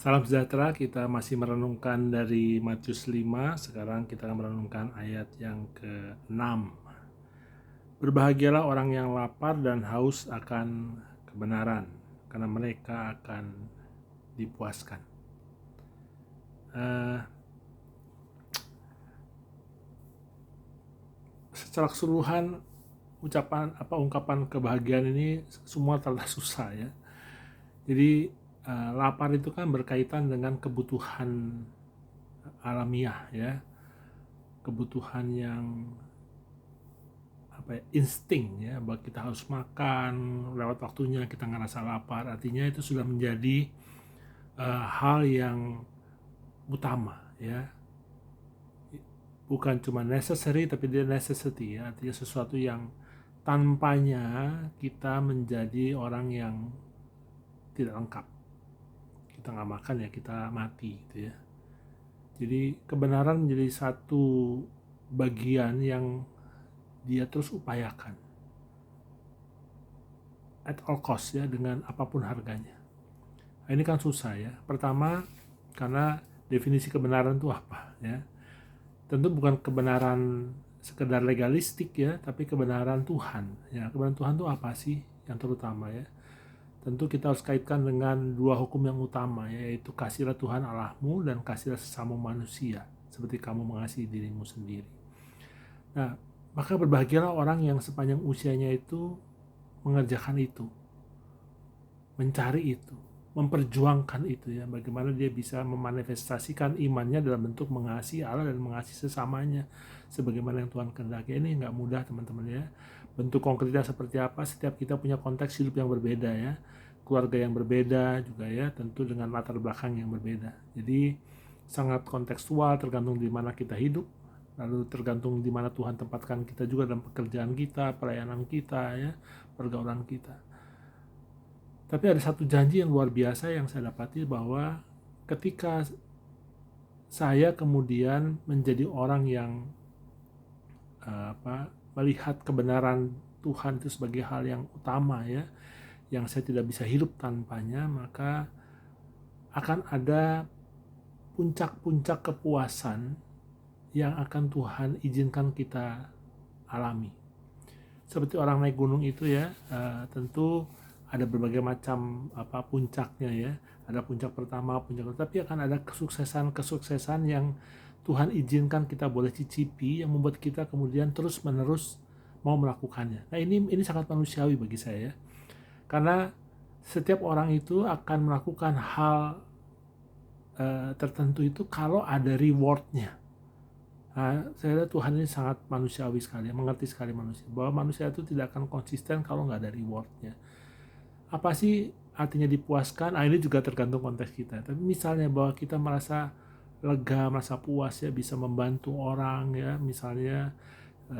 Salam sejahtera, kita masih merenungkan dari Matius 5, sekarang kita akan merenungkan ayat yang ke-6. Berbahagialah orang yang lapar dan haus akan kebenaran, karena mereka akan dipuaskan. Secara keseluruhan ungkapan kebahagiaan ini semua terlalu susah ya. Jadi lapar itu kan berkaitan dengan kebutuhan alamiah ya, kebutuhan yang insting ya, bahwa kita harus makan, lewat waktunya kita ngerasa lapar, artinya itu sudah menjadi hal yang utama ya, bukan cuma necessary tapi dia necessity ya, artinya sesuatu yang tanpanya kita menjadi orang yang tidak lengkap. Kita nggak makan ya kita mati gitu ya. Jadi kebenaran menjadi satu bagian yang dia terus upayakan at all cost ya, dengan apapun harganya. Nah, ini kan susah ya. Pertama, karena definisi kebenaran itu apa ya? Tentu bukan kebenaran sekedar legalistik ya, tapi kebenaran Tuhan ya. Kebenaran Tuhan itu apa sih yang terutama ya? Tentu kita harus kaitkan dengan dua hukum yang utama, yaitu kasihlah Tuhan Allahmu dan kasihlah sesama manusia seperti kamu mengasihi dirimu sendiri. Nah, maka berbahagialah orang yang sepanjang usianya itu mengerjakan itu, mencari itu, memperjuangkan itu ya, bagaimana dia bisa memanifestasikan imannya dalam bentuk mengasihi Allah dan mengasihi sesamanya sebagaimana yang Tuhan kehendaki. Ini nggak mudah teman-teman ya. Bentuk konkretnya seperti apa, setiap kita punya konteks hidup yang berbeda ya, keluarga yang berbeda juga ya, tentu dengan latar belakang yang berbeda. Jadi sangat kontekstual, tergantung di mana kita hidup, lalu tergantung di mana Tuhan tempatkan kita juga dalam pekerjaan kita, pelayanan kita ya, pergaulan kita. Tapi ada satu janji yang luar biasa yang saya dapati, bahwa ketika saya kemudian menjadi orang yang melihat kebenaran Tuhan itu sebagai hal yang utama ya, yang saya tidak bisa hidup tanpanya, maka akan ada puncak-puncak kepuasan yang akan Tuhan izinkan kita alami. Seperti orang naik gunung itu ya, tentu ada berbagai macam puncaknya ya. Ada puncak pertama, puncak kedua, tapi akan ada kesuksesan yang Tuhan izinkan kita boleh cicipi, yang membuat kita kemudian terus-menerus mau melakukannya. Nah, ini sangat manusiawi bagi saya, karena setiap orang itu akan melakukan hal tertentu itu kalau ada rewardnya. Nah, saya lihat Tuhan ini sangat manusiawi sekali, mengerti sekali manusia, bahwa manusia itu tidak akan konsisten kalau nggak ada rewardnya. Apa sih artinya dipuaskan? Ini juga tergantung konteks kita. Tapi misalnya bahwa kita merasa lega, merasa puas ya, bisa membantu orang ya, misalnya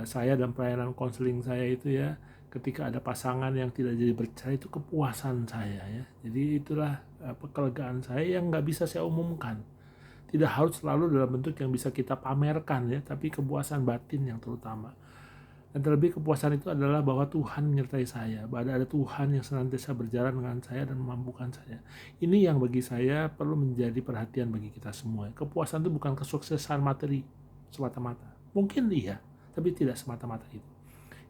saya dalam pelayanan konseling saya itu ya, ketika ada pasangan yang tidak jadi bercerai, itu kepuasan saya ya. Jadi itulah kelegaan saya yang nggak bisa saya umumkan. Tidak harus selalu dalam bentuk yang bisa kita pamerkan ya, tapi kepuasan batin yang terutama. Dan terlebih kepuasan itu adalah bahwa Tuhan menyertai saya, bahwa ada Tuhan yang senantiasa berjalan dengan saya dan memampukan saya. Ini yang bagi saya perlu menjadi perhatian bagi kita semua. Kepuasan itu bukan kesuksesan materi semata-mata. Mungkin iya, tapi tidak semata-mata itu.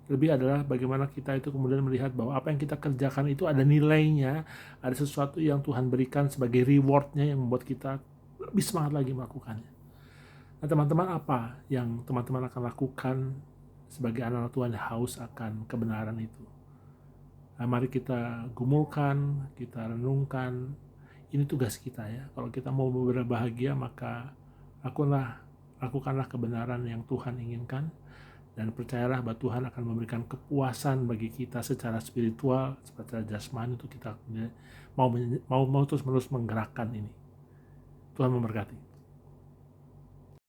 Lebih adalah bagaimana kita itu kemudian melihat bahwa apa yang kita kerjakan itu ada nilainya, ada sesuatu yang Tuhan berikan sebagai rewardnya yang membuat kita lebih semangat lagi melakukannya. Nah, teman-teman, apa yang teman-teman akan lakukan sebagai anak Tuhan yang haus akan kebenaran itu? Nah, mari kita gumulkan, kita renungkan. Ini tugas kita ya. Kalau kita mau berbahagia, maka lakukanlah kebenaran yang Tuhan inginkan, dan percayalah bahwa Tuhan akan memberikan kepuasan bagi kita secara spiritual, secara jasmani, untuk kita mau terus-menerus menggerakkan ini. Tuhan memberkati.